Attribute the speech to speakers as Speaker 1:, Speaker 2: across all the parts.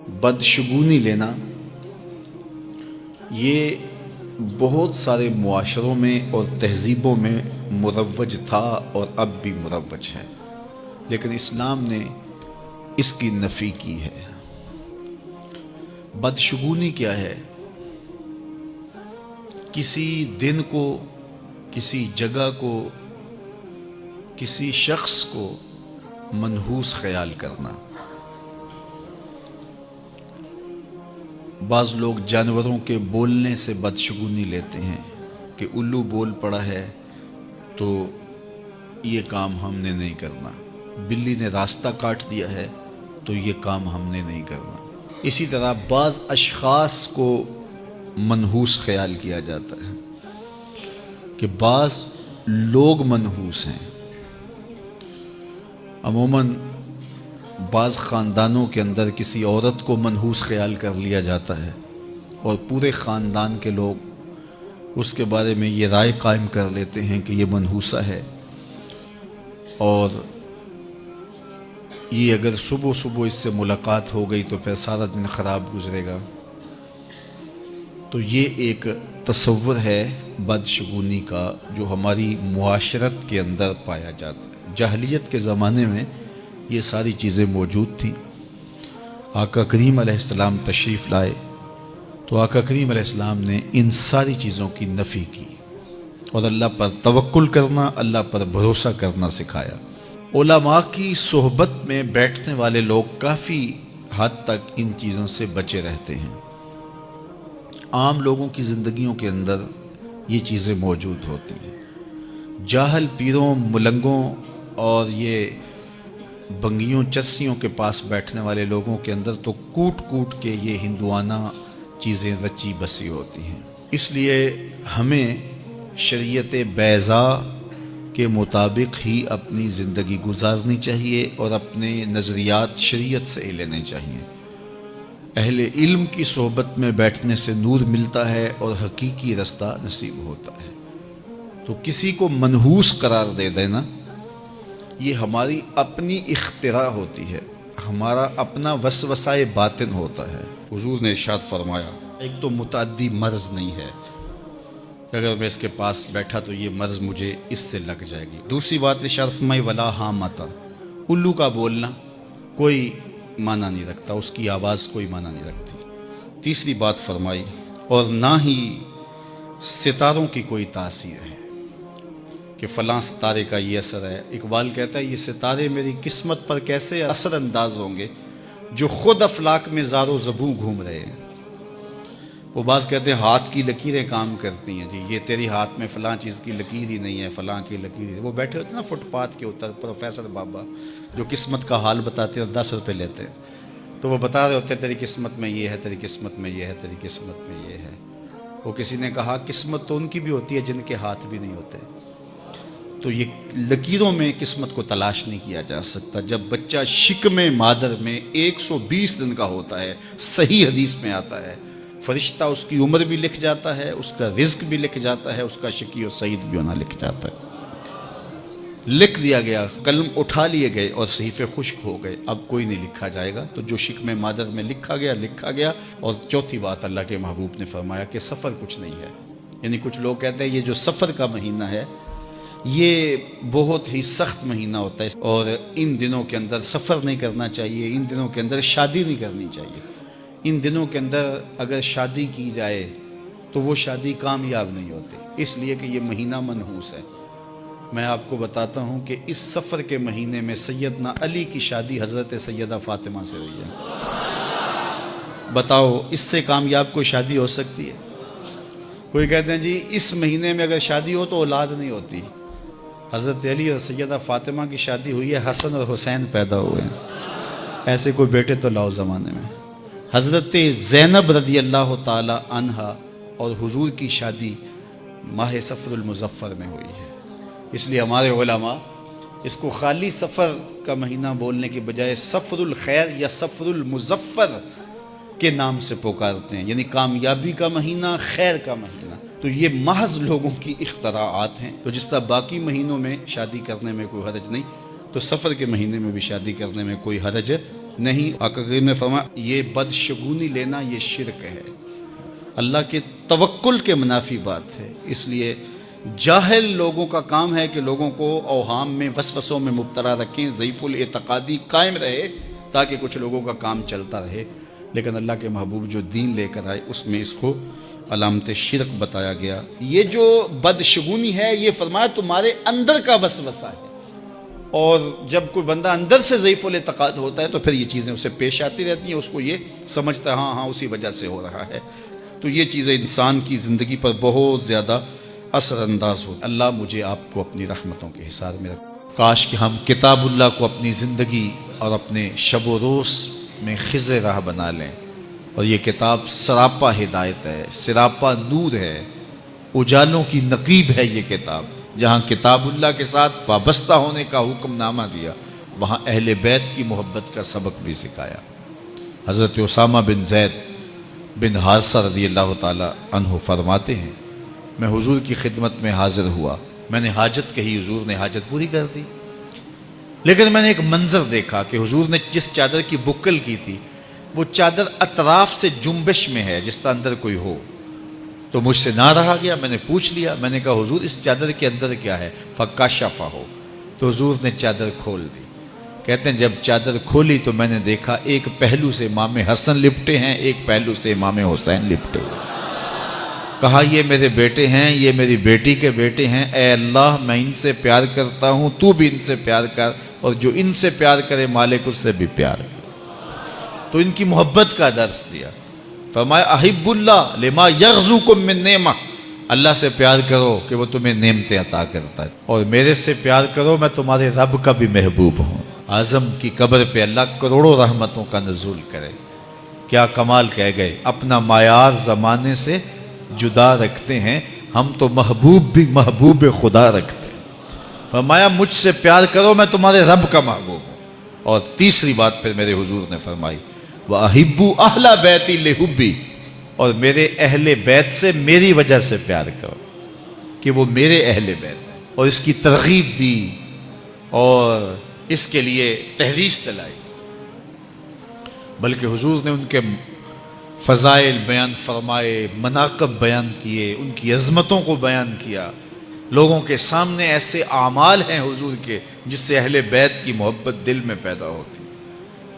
Speaker 1: بدشگونی لینا یہ بہت سارے معاشروں میں اور تہذیبوں میں مروج تھا اور اب بھی مروج ہے، لیکن اسلام نے اس کی نفی کی ہے۔ بدشگونی کیا ہے؟ کسی دن کو، کسی جگہ کو، کسی شخص کو منحوس خیال کرنا۔ بعض لوگ جانوروں کے بولنے سے بدشگونی لیتے ہیں کہ الو بول پڑا ہے تو یہ کام ہم نے نہیں کرنا، بلی نے راستہ کاٹ دیا ہے تو یہ کام ہم نے نہیں کرنا۔ اسی طرح بعض اشخاص کو منحوس خیال کیا جاتا ہے کہ بعض لوگ منحوس ہیں۔ عموماً بعض خاندانوں کے اندر کسی عورت کو منحوس خیال کر لیا جاتا ہے اور پورے خاندان کے لوگ اس کے بارے میں یہ رائے قائم کر لیتے ہیں کہ یہ منحوسہ ہے، اور یہ اگر صبح صبح اس سے ملاقات ہو گئی تو پھر سارا دن خراب گزرے گا۔ تو یہ ایک تصور ہے بدشگونی کا جو ہماری معاشرت کے اندر پایا جاتا ہے۔ جاہلیت کے زمانے میں یہ ساری چیزیں موجود تھیں۔ آقا کریم علیہ السلام تشریف لائے تو آقا کریم علیہ السلام نے ان ساری چیزوں کی نفی کی اور اللہ پر توکل کرنا، اللہ پر بھروسہ کرنا سکھایا۔ علماء کی صحبت میں بیٹھنے والے لوگ کافی حد تک ان چیزوں سے بچے رہتے ہیں۔ عام لوگوں کی زندگیوں کے اندر یہ چیزیں موجود ہوتی ہیں۔ جاہل پیروں، ملنگوں اور یہ بنگیوں چرسیوں کے پاس بیٹھنے والے لوگوں کے اندر تو کوٹ کوٹ کے یہ ہندوانہ چیزیں رچی بسی ہوتی ہیں۔ اس لیے ہمیں شریعت بیضاء کے مطابق ہی اپنی زندگی گزارنی چاہیے اور اپنے نظریات شریعت سے ہی لینے چاہیے۔ اہل علم کی صحبت میں بیٹھنے سے نور ملتا ہے اور حقیقی رستہ نصیب ہوتا ہے۔ تو کسی کو منحوس قرار دے دینا یہ ہماری اپنی اختراع ہوتی ہے، ہمارا اپنا وسوسہ باطن ہوتا ہے۔ حضور نے ارشاد فرمایا ایک تو متعدی مرض نہیں ہے، اگر میں اس کے پاس بیٹھا تو یہ مرض مجھے اس سے لگ جائے گی۔ دوسری بات ارشاد فرمائی ولا حامتا، الو کا بولنا کوئی معنی نہیں رکھتا، اس کی آواز کوئی معنی نہیں رکھتی۔ تیسری بات فرمائی اور نہ ہی ستاروں کی کوئی تاثیر ہے کہ فلاں ستارے کا یہ اثر ہے۔ اقبال کہتا ہے یہ ستارے میری قسمت پر کیسے اثر انداز ہوں گے جو خود افلاک میں زار و زبوں گھوم رہے ہیں۔ وہ بعض کہتے ہیں ہاتھ کی لکیریں کام کرتی ہیں، جی یہ تیری ہاتھ میں فلاں چیز کی لکیر ہی نہیں ہے، فلاں کی لکیر ہی۔ وہ بیٹھے ہوتے ہیں نا فٹ پاتھ کے اوپر پروفیسر بابا جو قسمت کا حال بتاتے ہیں اور 10 روپے لیتے ہیں، تو وہ بتا رہے ہوتے ہیں تیری قسمت میں یہ ہے، تیری قسمت میں یہ ہے، تیری قسمت میں یہ ہے۔ وہ کسی نے کہا قسمت تو ان کی بھی ہوتی ہے جن کے ہاتھ بھی نہیں ہوتے۔ تو یہ لکیروں میں قسمت کو تلاش نہیں کیا جا سکتا۔ جب بچہ شکم مادر میں 120 دن کا ہوتا ہے، صحیح حدیث میں آتا ہے، فرشتہ اس کی عمر بھی لکھ جاتا ہے، اس کا رزق بھی لکھ جاتا ہے، اس کا شقی و سعید بھی ہونا لکھ جاتا ہے۔ لکھ دیا گیا، قلم اٹھا لیے گئے اور صحیفے خشک ہو گئے، اب کوئی نہیں لکھا جائے گا۔ تو جو شکم مادر میں لکھا گیا۔ اور چوتھی بات اللہ کے محبوب نے فرمایا کہ سفر کچھ نہیں ہے۔ یعنی کچھ لوگ کہتے ہیں یہ جو سفر کا مہینہ ہے یہ بہت ہی سخت مہینہ ہوتا ہے اور ان دنوں کے اندر سفر نہیں کرنا چاہیے، ان دنوں کے اندر شادی نہیں کرنی چاہیے، ان دنوں کے اندر اگر شادی کی جائے تو وہ شادی کامیاب نہیں ہوتی، اس لیے کہ یہ مہینہ منحوس ہے۔ میں آپ کو بتاتا ہوں کہ اس سفر کے مہینے میں سیدنا علی کی شادی حضرت سیدہ فاطمہ سے ہوئی ہے۔ بتاؤ اس سے کامیاب کوئی شادی ہو سکتی ہے؟ کوئی کہتے ہیں جی اس مہینے میں اگر شادی ہو تو اولاد نہیں ہوتی۔ حضرت علی اور سیدہ فاطمہ کی شادی ہوئی ہے، حسن اور حسین پیدا ہوئے ہیں، ایسے کوئی بیٹے تو لاؤ زمانے میں۔ حضرت زینب رضی اللہ تعالی عنہا اور حضور کی شادی ماہ سفر المظفر میں ہوئی ہے۔ اس لیے ہمارے علماء اس کو خالی سفر کا مہینہ بولنے کے بجائے سفر الخیر یا سفر المظفر کے نام سے پکارتے ہیں، یعنی کامیابی کا مہینہ، خیر کا مہینہ۔ تو یہ محض لوگوں کی اختراعات ہیں۔ تو جس طرح باقی مہینوں میں شادی کرنے میں کوئی حرج نہیں، تو سفر کے مہینے میں بھی شادی کرنے میں کوئی حرج نہیں، آقا کریم نے فرمایا یہ بدشگونی لینا یہ شرک ہے، اللہ کے توکل کے منافی بات ہے۔ اس لیے جاہل لوگوں کا کام ہے کہ لوگوں کو اوہام میں وسوسوں میں مبتلا رکھیں، ضعیف الاعتقادی قائم رہے تاکہ کچھ لوگوں کا کام چلتا رہے، لیکن اللہ کے محبوب جو دین لے کر آئے اس میں اس کو علامت شرک بتایا گیا۔ یہ جو بدشگونی ہے یہ فرمایا تمہارے اندر کا وسوسہ ہے، اور جب کوئی بندہ اندر سے ضعیف الاعتقاد ہوتا ہے تو پھر یہ چیزیں اسے پیش آتی رہتی ہیں، اس کو یہ سمجھتا ہے ہاں اسی وجہ سے ہو رہا ہے۔ تو یہ چیزیں انسان کی زندگی پر بہت زیادہ اثر انداز ہو۔ اللہ مجھے آپ کو اپنی رحمتوں کے حصار میں رکھے۔ کاش کہ ہم کتاب اللہ کو اپنی زندگی اور اپنے شب و روز میں خضر راہ بنا لیں، اور یہ کتاب سراپا ہدایت ہے، سراپا نور ہے، اجالوں کی نقیب ہے یہ کتاب۔ جہاں کتاب اللہ کے ساتھ وابستہ ہونے کا حکم نامہ دیا، وہاں اہل بیت کی محبت کا سبق بھی سکھایا۔ حضرت اسامہ بن زید بن حارثہ رضی اللہ تعالی عنہ فرماتے ہیں میں حضور کی خدمت میں حاضر ہوا، میں نے حاجت کہی، حضور نے حاجت پوری کر دی، لیکن میں نے ایک منظر دیکھا کہ حضور نے جس چادر کی بکل کی تھی وہ چادر اطراف سے جنبش میں ہے جس طرح اندر کوئی ہو، تو مجھ سے نہ رہا گیا، میں نے پوچھ لیا، میں نے کہا حضور اس چادر کے اندر کیا ہے؟ فکاشفہ ہو، تو حضور نے چادر کھول دی۔ کہتے ہیں جب چادر کھولی تو میں نے دیکھا ایک پہلو سے امام حسن لپٹے ہیں، ایک پہلو سے امام حسین لپٹے ہوئے۔ کہا یہ میرے بیٹے ہیں، یہ میری بیٹی کے بیٹے ہیں، اے اللہ میں ان سے پیار کرتا ہوں، تو بھی ان سے پیار کر، اور جو ان سے پیار کرے مالک اس سے بھی پیار کر۔ تو ان کی محبت کا درس دیا۔ فرمایا احب اللہ لما یغزوکم من نعمہ، اللہ سے پیار کرو کہ وہ تمہیں نعمتیں عطا کرتا ہے، اور میرے سے پیار کرو میں تمہارے رب کا بھی محبوب ہوں۔ اعظم کی قبر پہ اللہ کروڑوں رحمتوں کا نزول کرے، کیا کمال کہہ گئے، اپنا معیار زمانے سے جدا رکھتے ہیں، ہم تو محبوب بھی محبوب خدا رکھتے ہیں۔ فرمایا مجھ سے پیار کرو میں تمہارے رب کا محبوب ہوں۔ اور تیسری بات پھر میرے حضور نے فرمائی وَأَحِبُّ أَهْلَ بَيْتِي لِحُبِّي، اور میرے اہل بیت سے میری وجہ سے پیار کرو کہ وہ میرے اہل بیت ہیں، اور اس کی ترغیب دی اور اس کے لیے تحریص دلائی۔ بلکہ حضور نے ان کے فضائل بیان فرمائے، مناقب بیان کیے، ان کی عظمتوں کو بیان کیا۔ لوگوں کے سامنے ایسے اعمال ہیں حضور کے جس سے اہل بیت کی محبت دل میں پیدا ہوتی۔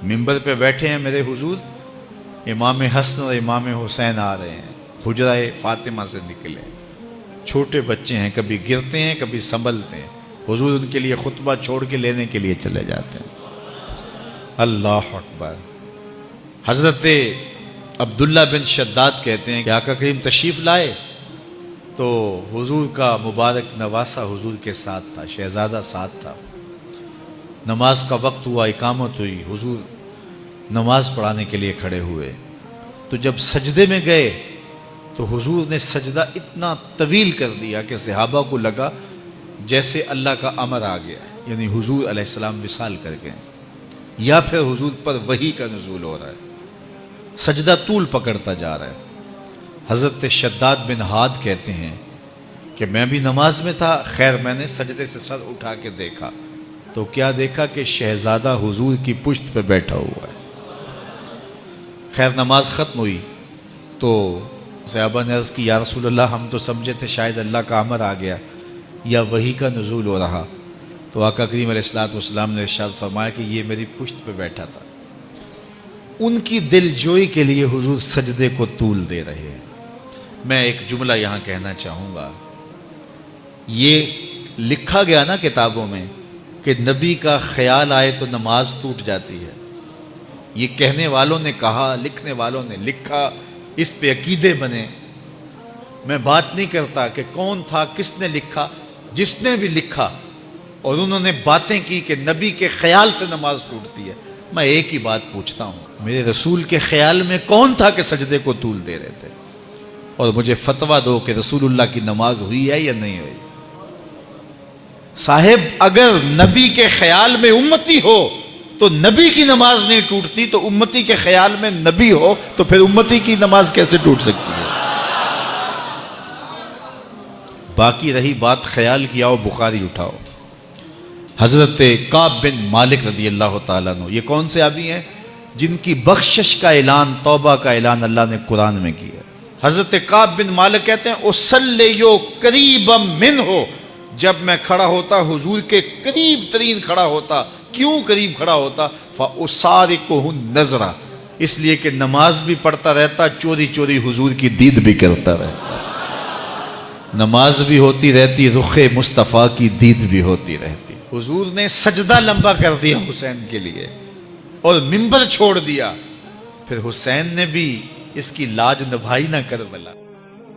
Speaker 1: منبر پہ بیٹھے ہیں میرے حضور، امام حسن اور امام حسین آ رہے ہیں، حجرہ فاطمہ سے نکلے، چھوٹے بچے ہیں، کبھی گرتے ہیں کبھی سنبھلتے ہیں، حضور ان کے لیے خطبہ چھوڑ کے لینے کے لیے چلے جاتے ہیں۔ اللہ اکبر۔ حضرت عبداللہ بن شداد کہتے ہیں کہ آقا کریم تشریف لائے تو حضور کا مبارک نواسہ حضور کے ساتھ تھا، شہزادہ ساتھ تھا۔ نماز کا وقت ہوا، اقامت ہوئی، حضور نماز پڑھانے کے لیے کھڑے ہوئے، تو جب سجدے میں گئے تو حضور نے سجدہ اتنا طویل کر دیا کہ صحابہ کو لگا جیسے اللہ کا امر آ گیا، یعنی حضور علیہ السلام وصال کر گئے، یا پھر حضور پر وحی کا نزول ہو رہا ہے، سجدہ طول پکڑتا جا رہا ہے۔ حضرت شداد بن حاد کہتے ہیں کہ میں بھی نماز میں تھا، خیر میں نے سجدے سے سر اٹھا کے دیکھا تو کیا دیکھا کہ شہزادہ حضور کی پشت پہ بیٹھا ہوا ہے۔ خیر نماز ختم ہوئی تو صحابہ نے عرض کی یا رسول اللہ ہم تو سمجھے تھے شاید اللہ کا امر آ گیا یا وحی کا نزول ہو رہا، تو آقا کریم علیہ السلام نے ارشاد فرمایا کہ یہ میری پشت پہ بیٹھا تھا۔ ان کی دل جوئی کے لیے حضور سجدے کو طول دے رہے ہیں۔ میں ایک جملہ یہاں کہنا چاہوں گا، یہ لکھا گیا نا کتابوں میں کہ نبی کا خیال آئے تو نماز ٹوٹ جاتی ہے، یہ کہنے والوں نے کہا، لکھنے والوں نے لکھا، اس پہ عقیدے بنے۔ میں بات نہیں کرتا کہ کون تھا، کس نے لکھا، جس نے بھی لکھا اور انہوں نے باتیں کی کہ نبی کے خیال سے نماز ٹوٹتی ہے، میں ایک ہی بات پوچھتا ہوں، میرے رسول کے خیال میں کون تھا کہ سجدے کو طول دے رہے تھے؟ اور مجھے فتویٰ دو کہ رسول اللہ کی نماز ہوئی ہے یا نہیں ہوئی؟ صاحب اگر نبی کے خیال میں امتی ہو تو نبی کی نماز نہیں ٹوٹتی، تو امتی کے خیال میں نبی ہو تو پھر امتی کی نماز کیسے ٹوٹ سکتی ہے؟ باقی رہی بات خیال کی، آؤ بخاری اٹھاؤ۔ حضرت کعب بن مالک رضی اللہ تعالیٰ عنہ، یہ کون سے صحابی ہیں؟ جن کی بخشش کا اعلان، توبہ کا اعلان اللہ نے قرآن میں کیا۔ حضرت کعب بن مالک کہتے ہیں اصلیو قریبا منہ، جب میں کھڑا ہوتا حضور کے قریب ترین کھڑا ہوتا۔ کیوں قریب کھڑا ہوتا؟ فَأُسَارِقُهُ النَّظْرَ، اس لیے کہ نماز بھی پڑھتا رہتا، چوری چوری حضور کی دید بھی کرتا رہتا، نماز بھی ہوتی رہتی، رخ مصطفیٰ کی دید بھی ہوتی رہتی۔ حضور نے سجدہ لمبا کر دیا حسین کے لیے اور منبر چھوڑ دیا، پھر حسین نے بھی اس کی لاج نبھائی نہ کربلا۔